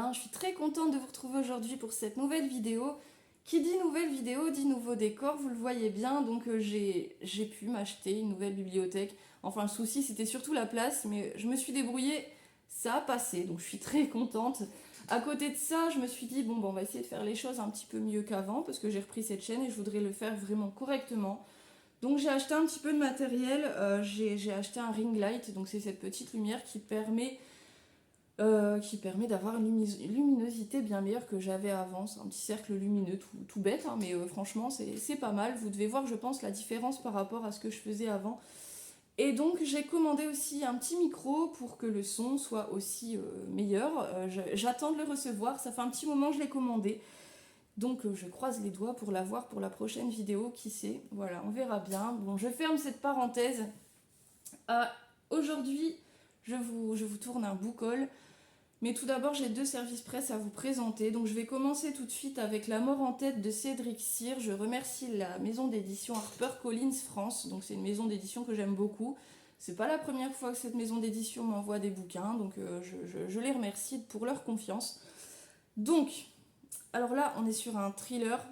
bien. Je suis très contente de vous retrouver aujourd'hui pour cette nouvelle vidéo. Qui dit nouvelle vidéo dit nouveau décor, vous le voyez bien, donc j'ai pu m'acheter une nouvelle bibliothèque. Enfin le souci c'était surtout la place, mais je me suis débrouillée, ça a passé, donc je suis très contente. À côté de ça, je me suis dit, bon, on va essayer de faire les choses un petit peu mieux qu'avant, parce que j'ai repris cette chaîne et je voudrais le faire vraiment correctement. Donc j'ai acheté un petit peu de matériel, j'ai acheté un ring light, donc c'est cette petite lumière qui permet d'avoir une luminosité bien meilleure que j'avais avant. C'est un petit cercle lumineux tout bête, hein, mais franchement c'est pas mal. Vous devez voir je pense la différence par rapport à ce que je faisais avant. Et donc j'ai commandé aussi un petit micro pour que le son soit aussi meilleur. J'attends de le recevoir, ça fait un petit moment que je l'ai commandé. Donc je croise les doigts pour l'avoir pour la prochaine vidéo, qui sait. Voilà, on verra bien. Bon, je ferme cette parenthèse. Aujourd'hui, je vous tourne un book haul. Mais tout d'abord, j'ai 2 services presse à vous présenter. Donc je vais commencer tout de suite avec La mort en tête de Cédric Cyr. Je remercie la maison d'édition HarperCollins France. Donc c'est une maison d'édition que j'aime beaucoup. C'est pas la première fois que cette maison d'édition m'envoie des bouquins. Donc je les remercie pour leur confiance. Donc, alors là, on est sur un thriller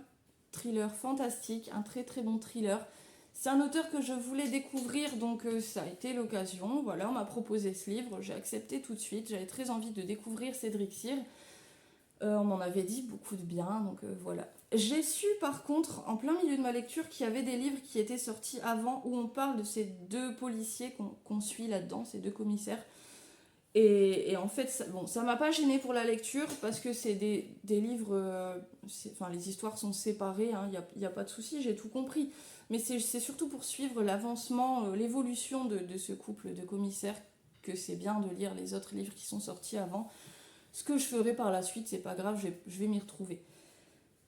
fantastique, un très très bon thriller. C'est un auteur que je voulais découvrir, donc ça a été l'occasion. Voilà, on m'a proposé ce livre, j'ai accepté tout de suite. J'avais très envie de découvrir Cédric Cyr. On m'en avait dit beaucoup de bien, donc voilà. J'ai su par contre, en plein milieu de ma lecture, qu'il y avait des livres qui étaient sortis avant, où on parle de ces 2 policiers qu'on suit là-dedans, ces 2 commissaires. Et en fait, ça m'a pas gênée pour la lecture, parce que c'est des livres... enfin, les histoires sont séparées, il n'y a pas de souci, j'ai tout compris. Mais c'est surtout pour suivre l'avancement, l'évolution de ce couple de commissaires que c'est bien de lire les autres livres qui sont sortis avant. Ce que je ferai par la suite, c'est pas grave, je vais m'y retrouver.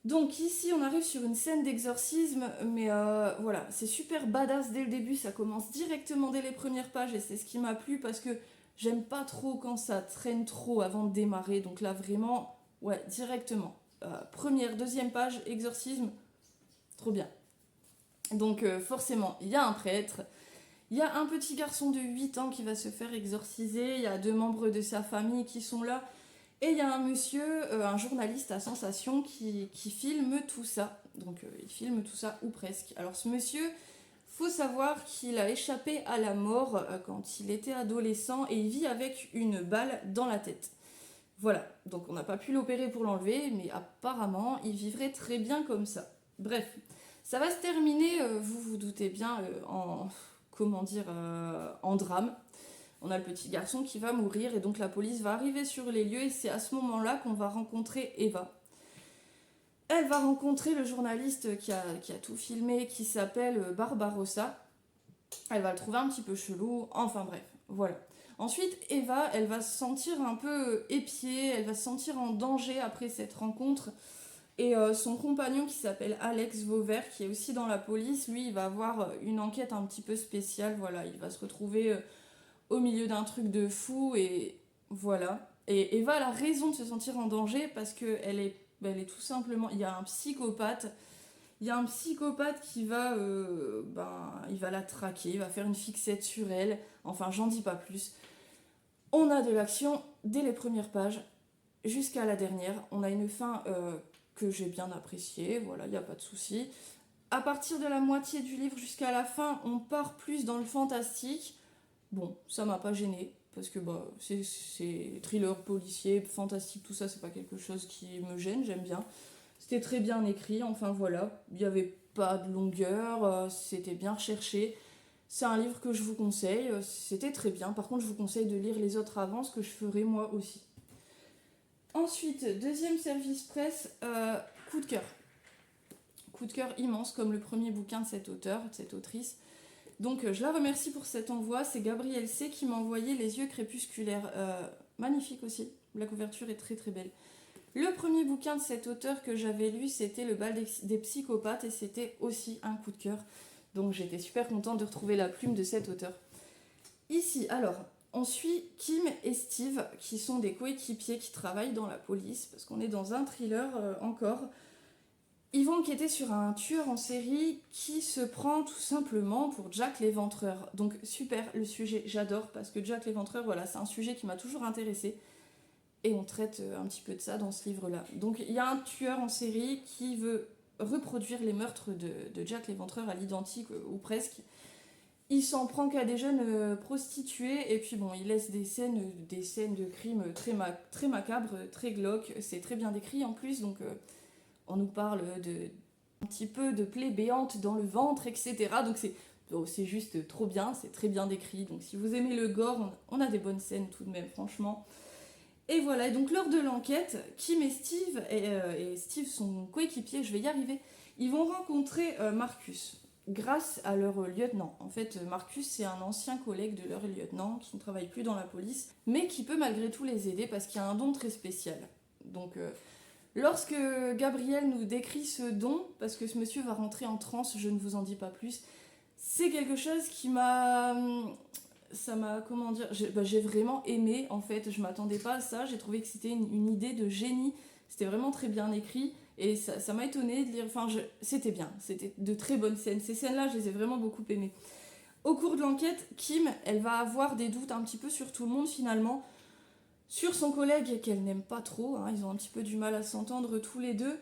Donc ici, on arrive sur une scène d'exorcisme, mais voilà, c'est super badass dès le début, ça commence directement dès les premières pages, et c'est ce qui m'a plu, parce que j'aime pas trop quand ça traîne trop avant de démarrer, donc là vraiment, ouais, directement. Première, deuxième page, exorcisme, trop bien. Donc forcément, il y a un prêtre, il y a un petit garçon de 8 ans qui va se faire exorciser, il y a 2 membres de sa famille qui sont là, et il y a un monsieur, un journaliste à sensation qui filme tout ça. Donc il filme tout ça, ou presque. Alors ce monsieur, faut savoir qu'il a échappé à la mort quand il était adolescent, et il vit avec une balle dans la tête. Voilà, donc on n'a pas pu l'opérer pour l'enlever, mais apparemment il vivrait très bien comme ça. Bref, ça va se terminer, vous vous doutez bien, en drame. On a le petit garçon qui va mourir, et donc la police va arriver sur les lieux, et c'est à ce moment-là qu'on va rencontrer Eva. Elle va rencontrer le journaliste qui a tout filmé, qui s'appelle Barbarossa. Elle va le trouver un petit peu chelou, enfin bref, voilà. Ensuite, Eva, elle va se sentir un peu épiée, elle va se sentir en danger après cette rencontre. Et son compagnon qui s'appelle Alex Vauvert, qui est aussi dans la police, lui, il va avoir une enquête un petit peu spéciale, voilà. Il va se retrouver au milieu d'un truc de fou, et voilà. Et Eva, elle a raison de se sentir en danger, parce qu'elle elle est tout simplement... Il y a un psychopathe qui va, il va la traquer, il va faire une fixette sur elle. Enfin, j'en dis pas plus. On a de l'action dès les premières pages jusqu'à la dernière. On a une fin que j'ai bien appréciée, voilà, il n'y a pas de souci. À partir de la moitié du livre jusqu'à la fin, on part plus dans le fantastique. Bon, ça m'a pas gêné, parce que c'est thriller, policier, fantastique, tout ça, c'est pas quelque chose qui me gêne, j'aime bien. C'était très bien écrit, enfin voilà, il n'y avait pas de longueur, c'était bien recherché. C'est un livre que je vous conseille, c'était très bien. Par contre, je vous conseille de lire les autres avant, ce que je ferai moi aussi. Ensuite, deuxième service presse, coup de cœur. Coup de cœur immense, comme le premier bouquin de cet auteur, de cette autrice. Donc je la remercie pour cet envoi, c'est Gabrielle C qui m'a envoyé Les yeux crépusculaires. Magnifique aussi, la couverture est très très belle. Le premier bouquin de cet auteur que j'avais lu, c'était Le bal des psychopathes, et c'était aussi un coup de cœur. Donc j'étais super contente de retrouver la plume de cet auteur. Ici, alors, on suit Kim et Steve, qui sont des coéquipiers qui travaillent dans la police, parce qu'on est dans un thriller encore. Ils vont enquêter sur un tueur en série qui se prend tout simplement pour Jack l'Éventreur. Donc super, le sujet, j'adore, parce que Jack l'Éventreur, voilà, c'est un sujet qui m'a toujours intéressée. Et on traite un petit peu de ça dans ce livre-là. Donc il y a un tueur en série qui veut reproduire les meurtres de Jack l'Éventreur à l'identique, ou presque. Il s'en prend qu'à des jeunes prostituées, et puis bon, il laisse des scènes de crimes très macabres, très glauques. C'est très bien décrit en plus, donc on nous parle un petit peu de plaies béantes dans le ventre, etc. Donc c'est juste trop bien, c'est très bien décrit. Donc si vous aimez le gore, on a des bonnes scènes tout de même, franchement. Et voilà, et donc lors de l'enquête, Kim et Steve, et Steve son coéquipier, je vais y arriver, ils vont rencontrer Marcus grâce à leur lieutenant. En fait, Marcus, c'est un ancien collègue de leur lieutenant qui ne travaille plus dans la police, mais qui peut malgré tout les aider parce qu'il a un don très spécial. Donc, lorsque Gabriel nous décrit ce don, parce que ce monsieur va rentrer en transe, je ne vous en dis pas plus, c'est quelque chose qui m'a... Ça m'a, comment dire, j'ai vraiment aimé, en fait, je m'attendais pas à ça, j'ai trouvé que c'était une idée de génie, c'était vraiment très bien écrit, et ça m'a étonnée de lire, enfin, c'était bien, c'était de très bonnes scènes, ces scènes-là, je les ai vraiment beaucoup aimées. Au cours de l'enquête, Kim, elle va avoir des doutes un petit peu sur tout le monde, finalement, sur son collègue qu'elle n'aime pas trop, hein, ils ont un petit peu du mal à s'entendre tous les deux,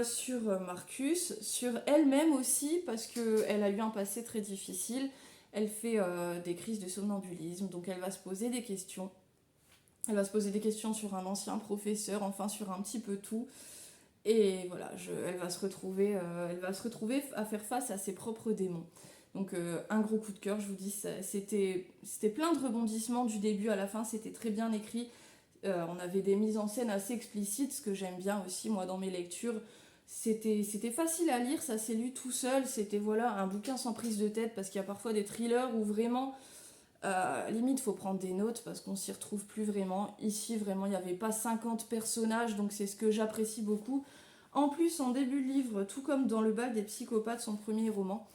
sur Marcus, sur elle-même aussi, parce qu'elle a eu un passé très difficile. Elle fait des crises de somnambulisme, donc elle va se poser des questions. Elle va se poser des questions sur un ancien professeur, enfin sur un petit peu tout. Et voilà, elle va se retrouver à faire face à ses propres démons. Donc un gros coup de cœur, je vous dis, c'était plein de rebondissements du début à la fin, c'était très bien écrit. On avait des mises en scène assez explicites, ce que j'aime bien aussi moi dans mes lectures. C'était facile à lire, ça s'est lu tout seul, c'était voilà un bouquin sans prise de tête, parce qu'il y a parfois des thrillers où vraiment, limite faut prendre des notes parce qu'on s'y retrouve plus vraiment. Ici vraiment il n'y avait pas 50 personnages, donc c'est ce que j'apprécie beaucoup. En plus en début de livre, tout comme dans Le bal des psychopathes, son premier roman,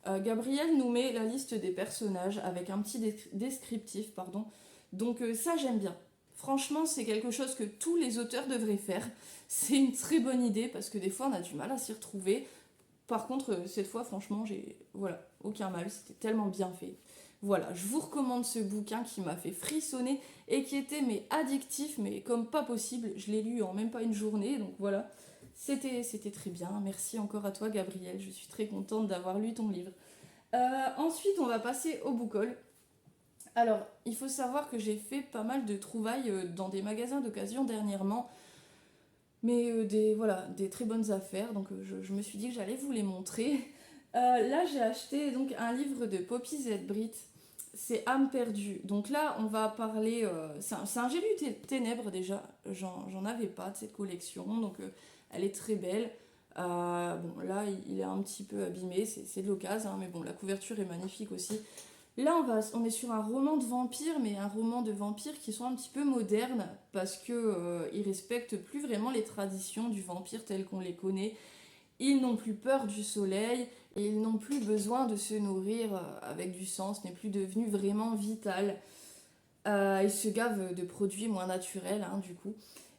Gabriel nous met la liste des personnages avec un petit descriptif, pardon. Donc ça j'aime bien. Franchement, c'est quelque chose que tous les auteurs devraient faire. C'est une très bonne idée parce que des fois on a du mal à s'y retrouver. Par contre, cette fois, franchement, voilà, aucun mal, c'était tellement bien fait. Voilà, je vous recommande ce bouquin qui m'a fait frissonner et qui était addictif, mais comme pas possible. Je l'ai lu en même pas une journée, donc voilà. C'était très bien. Merci encore à toi, Gabriel. Je suis très contente d'avoir lu ton livre. Ensuite, on va passer au book haul. Alors, il faut savoir que j'ai fait pas mal de trouvailles dans des magasins d'occasion dernièrement, mais des très bonnes affaires, donc je me suis dit que j'allais vous les montrer. Là, j'ai acheté donc un livre de Poppy Z-Brit, c'est Âme perdue. Donc là, on va parler, c'est un J'ai lu Ténèbres déjà, j'en avais pas de cette collection, donc elle est très belle. Bon, là, il est un petit peu abîmé, c'est de l'occasion, hein, mais bon, la couverture est magnifique aussi. Là, on est sur un roman de vampires, mais un roman de vampires qui sont un petit peu modernes, parce que ils respectent plus vraiment les traditions du vampire telles qu'on les connaît. Ils n'ont plus peur du soleil, et ils n'ont plus besoin de se nourrir avec du sang, ce n'est plus devenu vraiment vital. Ils se gavent de produits moins naturels, hein, du coup.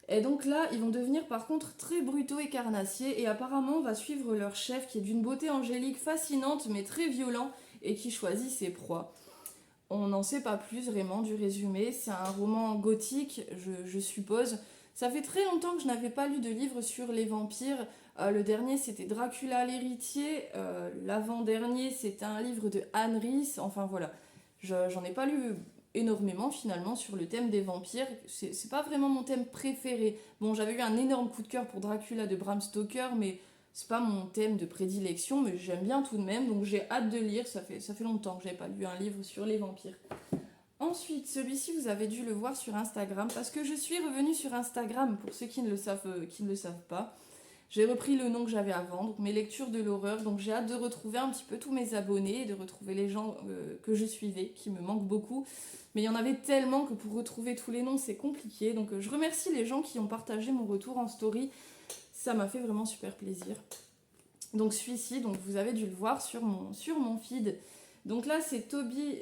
Et donc là, ils vont devenir par contre très brutaux et carnassiers, et apparemment on va suivre leur chef qui est d'une beauté angélique fascinante mais très violent et qui choisit ses proies. On n'en sait pas plus vraiment du résumé, c'est un roman gothique, je suppose. Ça fait très longtemps que je n'avais pas lu de livre sur les vampires. Le dernier c'était Dracula l'héritier, l'avant-dernier c'était un livre de Anne Rice, enfin voilà. J'en ai pas lu énormément finalement sur le thème des vampires, c'est pas vraiment mon thème préféré. Bon, j'avais eu un énorme coup de cœur pour Dracula de Bram Stoker, mais c'est pas mon thème de prédilection, mais j'aime bien tout de même, donc j'ai hâte de lire, ça fait longtemps que j'avais pas lu un livre sur les vampires. Ensuite, celui-ci, vous avez dû le voir sur Instagram, parce que je suis revenue sur Instagram, pour ceux qui ne le savent pas. J'ai repris le nom que j'avais avant, donc mes lectures de l'horreur, donc j'ai hâte de retrouver un petit peu tous mes abonnés, et de retrouver les gens que je suivais, qui me manquent beaucoup. Mais il y en avait tellement que pour retrouver tous les noms, c'est compliqué, donc je remercie les gens qui ont partagé mon retour en story, ça m'a fait vraiment super plaisir. Donc celui-ci, donc vous avez dû le voir sur mon feed. Donc là, c'est Toby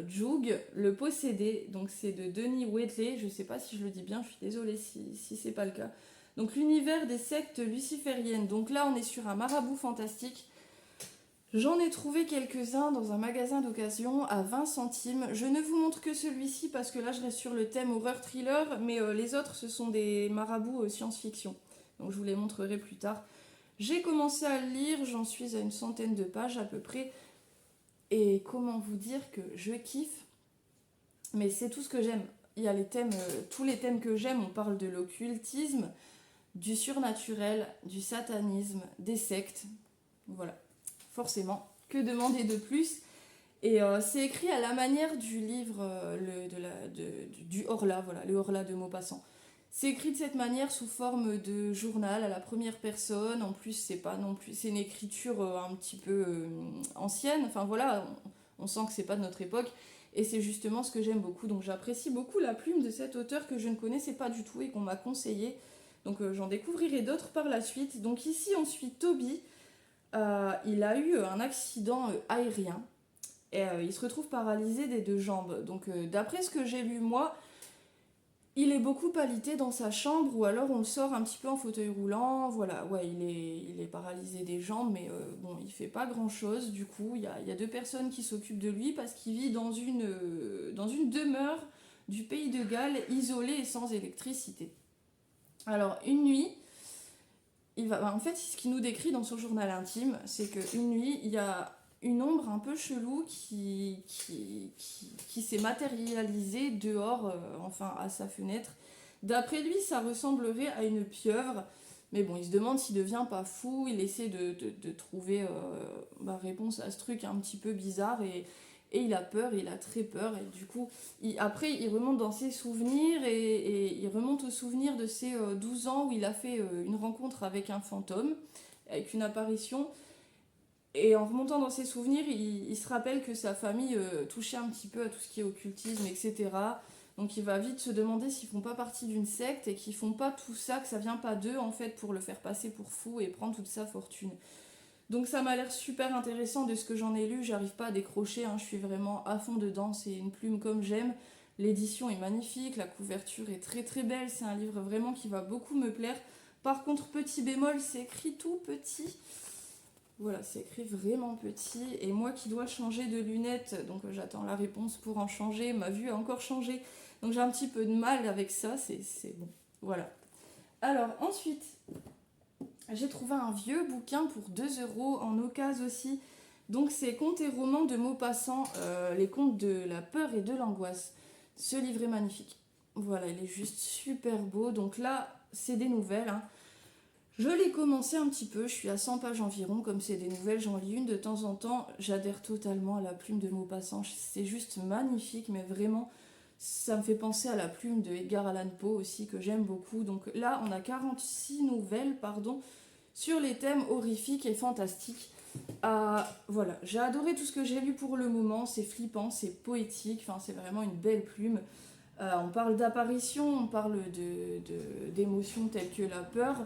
Joog, Le Possédé. Donc c'est de Denis Wheatley. Je sais pas si je le dis bien, je suis désolée si c'est pas le cas. Donc l'univers des sectes lucifériennes. Donc là, on est sur un marabout fantastique. J'en ai trouvé quelques-uns dans un magasin d'occasion à 20 centimes. Je ne vous montre que celui-ci parce que là je reste sur le thème horreur thriller, mais les autres ce sont des marabouts science-fiction. Donc je vous les montrerai plus tard. J'ai commencé à le lire, j'en suis à une centaine de pages à peu près. Et comment vous dire que je kiffe, mais c'est tout ce que j'aime. Il y a les thèmes, tous les thèmes que j'aime, on parle de l'occultisme, du surnaturel, du satanisme, des sectes. Voilà, forcément. Que demander de plus? Et c'est écrit à la manière du livre du Horla, voilà, le Horla de Maupassant. C'est écrit de cette manière sous forme de journal à la première personne. En plus, c'est pas non plus, c'est une écriture un petit peu ancienne. Enfin voilà, on sent que c'est pas de notre époque. Et c'est justement ce que j'aime beaucoup. Donc j'apprécie beaucoup la plume de cet auteur que je ne connaissais pas du tout et qu'on m'a conseillé. Donc j'en découvrirai d'autres par la suite. Donc ici on suit Toby. Il a eu un accident aérien et il se retrouve paralysé des deux jambes. Donc d'après ce que j'ai lu moi, il est beaucoup alité dans sa chambre ou alors on le sort un petit peu en fauteuil roulant. Voilà, ouais, il est paralysé des jambes, mais bon, il fait pas grand chose. Du coup, il y a deux personnes qui s'occupent de lui parce qu'il vit dans une demeure du pays de Galles, isolée et sans électricité. Alors, une nuit, en fait, ce qu'il nous décrit dans son journal intime, c'est qu'une nuit, il y a une ombre un peu chelou qui s'est matérialisée dehors, enfin à sa fenêtre. D'après lui, ça ressemblerait à une pieuvre, mais bon, il se demande s'il devient pas fou, il essaie de trouver réponse à ce truc un petit peu bizarre, et il a peur, il a très peur, et du coup, après il remonte dans ses souvenirs, et il remonte aux souvenirs de ses 12 ans où il a fait une rencontre avec un fantôme, avec une apparition. Et en remontant dans ses souvenirs, il se rappelle que sa famille touchait un petit peu à tout ce qui est occultisme, etc. Donc il va vite se demander s'ils font pas partie d'une secte et qu'ils font pas tout ça, que ça vient pas d'eux en fait pour le faire passer pour fou et prendre toute sa fortune. Donc ça m'a l'air super intéressant de ce que j'en ai lu, j'arrive pas à décrocher, hein, je suis vraiment à fond dedans, c'est une plume comme j'aime. L'édition est magnifique, la couverture est très très belle, c'est un livre vraiment qui va beaucoup me plaire. Par contre, petit bémol, c'est écrit tout petit. Voilà, c'est écrit vraiment petit. Et moi qui dois changer de lunettes, donc j'attends la réponse pour en changer. Ma vue a encore changé. Donc j'ai un petit peu de mal avec ça. C'est bon. Voilà. Alors ensuite, j'ai trouvé un vieux bouquin pour 2 € en occasion aussi. Donc c'est Contes et romans de Maupassant, les contes de la peur et de l'angoisse. Ce livre est magnifique. Voilà, il est juste super beau. Donc là, c'est des nouvelles, hein. Je l'ai commencé un petit peu, je suis à 100 pages environ, comme c'est des nouvelles, j'en lis une de temps en temps, j'adhère totalement à la plume de Maupassant, c'est juste magnifique, mais vraiment, ça me fait penser à la plume de Edgar Allan Poe aussi, que j'aime beaucoup. Donc là, on a 46 nouvelles, pardon, sur les thèmes horrifiques et fantastiques. Voilà, j'ai adoré tout ce que j'ai lu pour le moment, c'est flippant, c'est poétique, enfin c'est vraiment une belle plume. On parle d'apparitions, on parle d'émotions telles que la peur.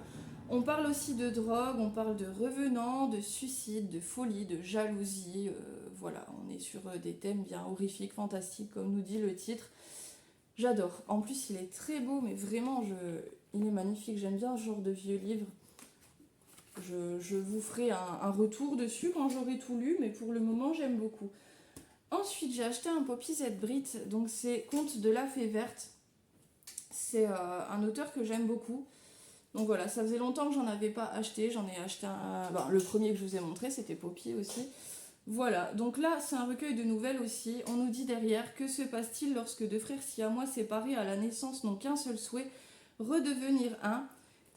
On parle aussi de drogue, on parle de revenants, de suicide, de folie, de jalousie. Voilà, on est sur des thèmes bien horrifiques, fantastiques, comme nous dit le titre. J'adore. En plus, il est très beau, mais vraiment, il est magnifique. J'aime bien ce genre de vieux livre. Je vous ferai un retour dessus quand j'aurai tout lu, mais pour le moment, j'aime beaucoup. Ensuite, j'ai acheté un Poppy Z Brit, donc c'est Contes de la Fée Verte. C'est un auteur que j'aime beaucoup. Donc voilà, ça faisait longtemps que j'en avais pas acheté. J'en ai acheté un. Le premier que je vous ai montré, c'était Poppy aussi. Voilà, donc là, c'est un recueil de nouvelles aussi. On nous dit derrière: que se passe-t-il lorsque deux frères siamois séparés à la naissance n'ont qu'un seul souhait, redevenir un?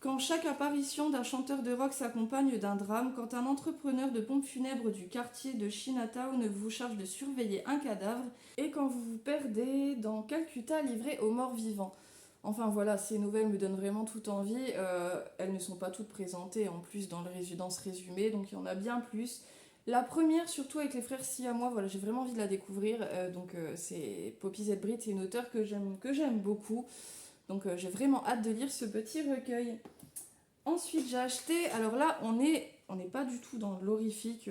Quand chaque apparition d'un chanteur de rock s'accompagne d'un drame, quand un entrepreneur de pompes funèbres du quartier de Chinatown vous charge de surveiller un cadavre, et quand vous vous perdez dans Calcutta livré aux morts vivants. Enfin voilà, ces nouvelles me donnent vraiment toute envie. Elles ne sont pas toutes présentées en plus dans ce résumé, donc il y en a bien plus. La première, surtout avec les frères siamois, voilà, j'ai vraiment envie de la découvrir. C'est Poppy Z Brit, c'est une auteure que j'aime beaucoup. Donc j'ai vraiment hâte de lire ce petit recueil. Ensuite, j'ai acheté. Alors là, on n'est pas du tout dans l'horrifique,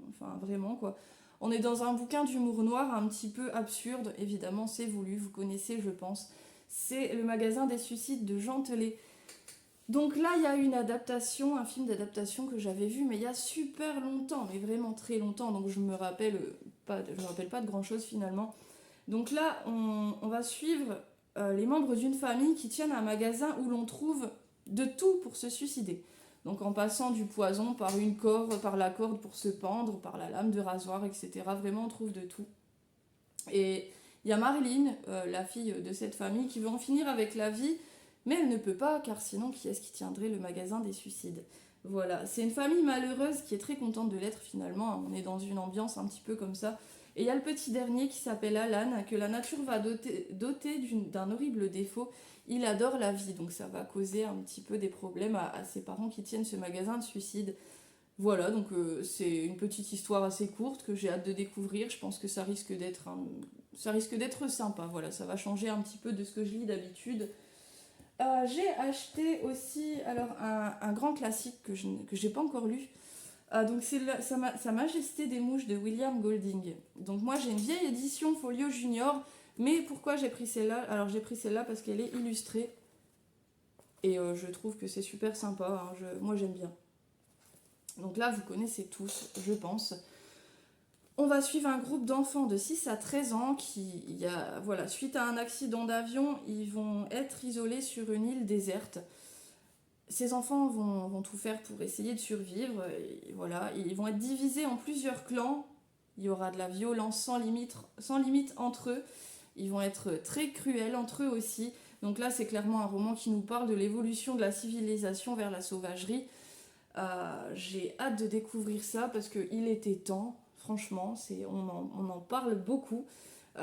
enfin vraiment quoi. On est dans un bouquin d'humour noir un petit peu absurde, évidemment, c'est voulu, vous connaissez, je pense. C'est Le magasin des suicides de Jean Telet. Donc là, il y a une adaptation, un film d'adaptation que j'avais vu, mais il y a super longtemps, mais vraiment très longtemps, donc je me rappelle pas de grand-chose finalement. Donc là, on va suivre les membres d'une famille qui tiennent un magasin où l'on trouve de tout pour se suicider. Donc en passant du poison par une corde, par la corde pour se pendre, par la lame de rasoir, etc. Vraiment, on trouve de tout. Et il y a Marilyn, la fille de cette famille, qui veut en finir avec la vie, mais elle ne peut pas, car sinon, qui est-ce qui tiendrait le magasin des suicides? Voilà, c'est une famille malheureuse qui est très contente de l'être finalement. On est dans une ambiance un petit peu comme ça. Et il y a le petit dernier qui s'appelle Alan, que la nature va doter d'un horrible défaut. Il adore la vie, donc ça va causer un petit peu des problèmes à ses parents qui tiennent ce magasin de suicide. Voilà, donc c'est une petite histoire assez courte que j'ai hâte de découvrir. Je pense que ça risque d'être sympa. Voilà, ça va changer un petit peu de ce que je lis d'habitude. J'ai acheté aussi alors un grand classique que j'ai pas encore lu. Donc c'est Sa Majesté des Mouches de William Golding. Donc moi j'ai une vieille édition Folio Junior, mais pourquoi j'ai pris celle-là? Alors j'ai pris celle-là parce qu'elle est illustrée et je trouve que c'est super sympa. Hein. Moi j'aime bien. Donc là vous connaissez tous, je pense. On va suivre un groupe d'enfants de 6 à 13 ans voilà, suite à un accident d'avion, ils vont être isolés sur une île déserte. Ces enfants vont tout faire pour essayer de survivre. Et voilà, ils vont être divisés en plusieurs clans. Il y aura de la violence sans limite entre eux. Ils vont être très cruels entre eux aussi. Donc là, c'est clairement un roman qui nous parle de l'évolution de la civilisation vers la sauvagerie. J'ai hâte de découvrir ça parce qu'il était temps. Franchement, on en parle beaucoup.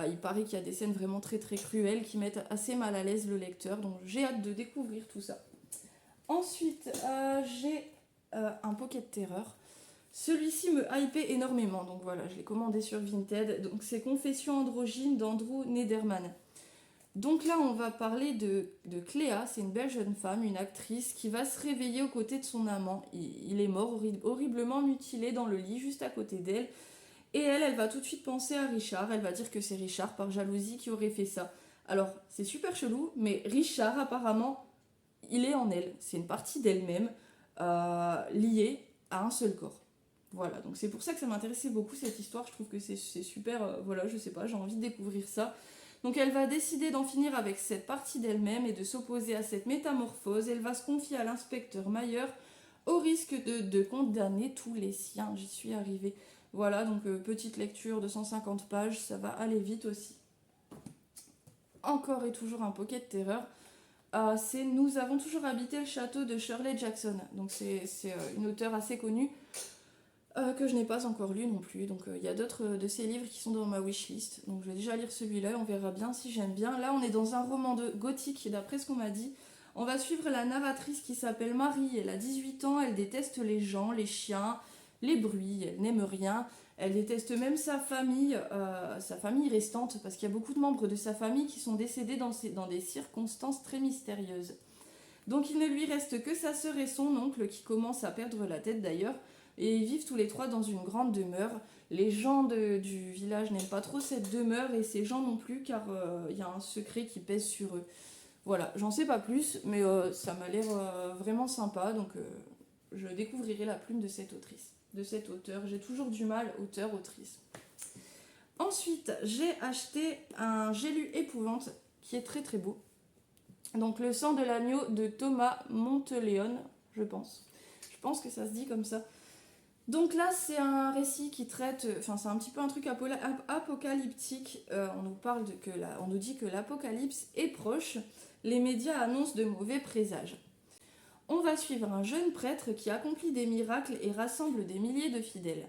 Il paraît qu'il y a des scènes vraiment très très cruelles qui mettent assez mal à l'aise le lecteur. Donc j'ai hâte de découvrir tout ça. Ensuite, j'ai un Pocket Terror. Celui-ci me hypait énormément, donc voilà, je l'ai commandé sur Vinted. Donc c'est Confessions androgynes d'Andrew Nederman. Donc là, on va parler de Cléa, c'est une belle jeune femme, une actrice, qui va se réveiller aux côtés de son amant. Il est mort horriblement mutilé dans le lit, juste à côté d'elle. Et elle va tout de suite penser à Richard. Elle va dire que c'est Richard, par jalousie, qui aurait fait ça. Alors, c'est super chelou, mais Richard, apparemment, il est en elle. C'est une partie d'elle-même liée à un seul corps. Voilà, donc c'est pour ça que ça m'intéressait beaucoup cette histoire. Je trouve que c'est super. Voilà, je sais pas, j'ai envie de découvrir ça. Donc elle va décider d'en finir avec cette partie d'elle-même et de s'opposer à cette métamorphose. Elle va se confier à l'inspecteur Mayer au risque de condamner tous les siens. J'y suis arrivée. Voilà, donc petite lecture de 150 pages, ça va aller vite aussi. Encore et toujours un Pocket Terror. C'est Nous avons toujours habité le château de Shirley Jackson. Donc c'est une auteure assez connue que je n'ai pas encore lu non plus. Donc il y a d'autres de ses livres qui sont dans ma wishlist. Donc je vais déjà lire celui-là et on verra bien si j'aime bien. Là on est dans un roman de gothique d'après ce qu'on m'a dit. On va suivre la narratrice qui s'appelle Marie. Elle a 18 ans, elle déteste les gens, les chiens, les bruits, elle n'aime rien. Elle déteste même sa famille restante, parce qu'il y a beaucoup de membres de sa famille qui sont décédés dans des circonstances très mystérieuses. Donc il ne lui reste que sa sœur et son oncle, qui commencent à perdre la tête d'ailleurs, et ils vivent tous les trois dans une grande demeure. Les gens du village n'aiment pas trop cette demeure, et ces gens non plus, car il y a un secret qui pèse sur eux. Voilà, j'en sais pas plus, mais ça m'a l'air vraiment sympa, donc je découvrirai la plume de cette autrice, de cet auteur. J'ai toujours du mal, auteur, autrice. Ensuite, j'ai acheté j'ai lu Épouvante, qui est très très beau. Donc Le sang de l'agneau de Thomas Monteleone, je pense. Je pense que ça se dit comme ça. Donc là, c'est un récit qui traite, enfin c'est un petit peu un truc apocalyptique. On nous dit que l'apocalypse est proche. Les médias annoncent de mauvais présages. On va suivre un jeune prêtre qui accomplit des miracles et rassemble des milliers de fidèles.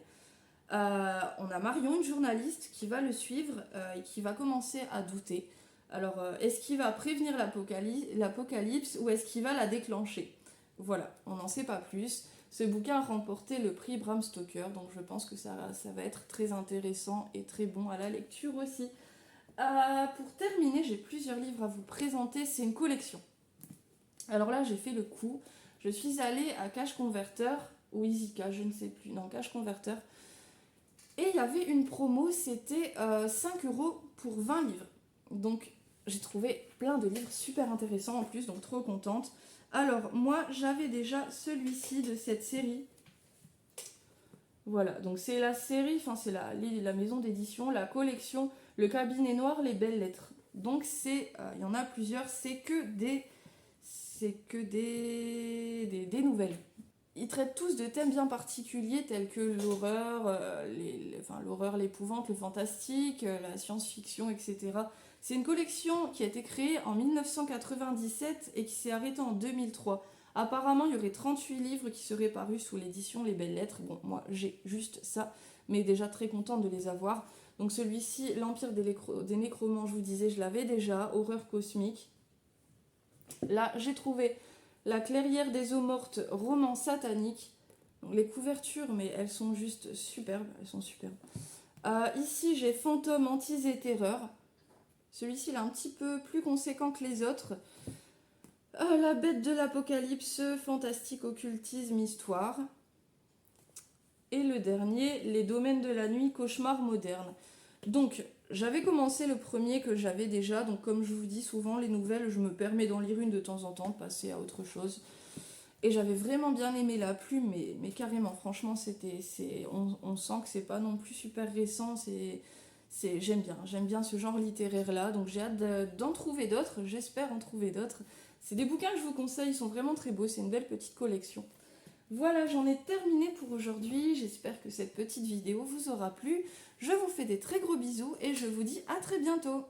On a Marion, une journaliste, qui va le suivre et qui va commencer à douter. Alors, est-ce qu'il va prévenir l'apocalypse ou est-ce qu'il va la déclencher? Voilà, on n'en sait pas plus. Ce bouquin a remporté le prix Bram Stoker, donc je pense que ça va être très intéressant et très bon à la lecture aussi. Pour terminer, j'ai plusieurs livres à vous présenter, c'est une collection. Alors là, j'ai fait le coup. Je suis allée à Cash Converter ou Easyca, je ne sais plus. Non, Cash Converter. Et il y avait une promo, c'était 5 € pour 20 livres. Donc j'ai trouvé plein de livres super intéressants en plus, donc trop contente. Alors, moi, j'avais déjà celui-ci de cette série. Voilà, donc c'est la série, enfin c'est la maison d'édition, la collection Le Cabinet Noir, les belles lettres. Donc il y en a plusieurs, c'est que des nouvelles. Ils traitent tous de thèmes bien particuliers tels que l'horreur, l'horreur, l'épouvante, le fantastique, la science-fiction, etc. C'est une collection qui a été créée en 1997 et qui s'est arrêtée en 2003. Apparemment, il y aurait 38 livres qui seraient parus sous l'édition Les Belles Lettres. Bon, moi, j'ai juste ça, mais déjà très contente de les avoir. Donc celui-ci, L'Empire des Nécromants, je vous disais, je l'avais déjà. Horreur cosmique. Là, j'ai trouvé La Clairière des eaux mortes, roman satanique. Donc, les couvertures, mais elles sont juste superbes. Elles sont superbes. Ici, j'ai Fantôme, Hantise et Terreur. Celui-ci, il est un petit peu plus conséquent que les autres. La Bête de l'Apocalypse, fantastique, occultisme, histoire. Et le dernier, Les Domaines de la Nuit, cauchemar moderne. Donc, j'avais commencé le premier que j'avais déjà, donc comme je vous dis souvent, les nouvelles, je me permets d'en lire une de temps en temps, de passer à autre chose. Et j'avais vraiment bien aimé La Plume, mais carrément, franchement, on sent que c'est pas non plus super récent, j'aime bien ce genre littéraire-là, donc j'ai hâte d'en trouver d'autres, j'espère en trouver d'autres. C'est des bouquins que je vous conseille, ils sont vraiment très beaux, c'est une belle petite collection. Voilà, j'en ai terminé pour aujourd'hui, j'espère que cette petite vidéo vous aura plu. Je vous fais des très gros bisous et je vous dis à très bientôt.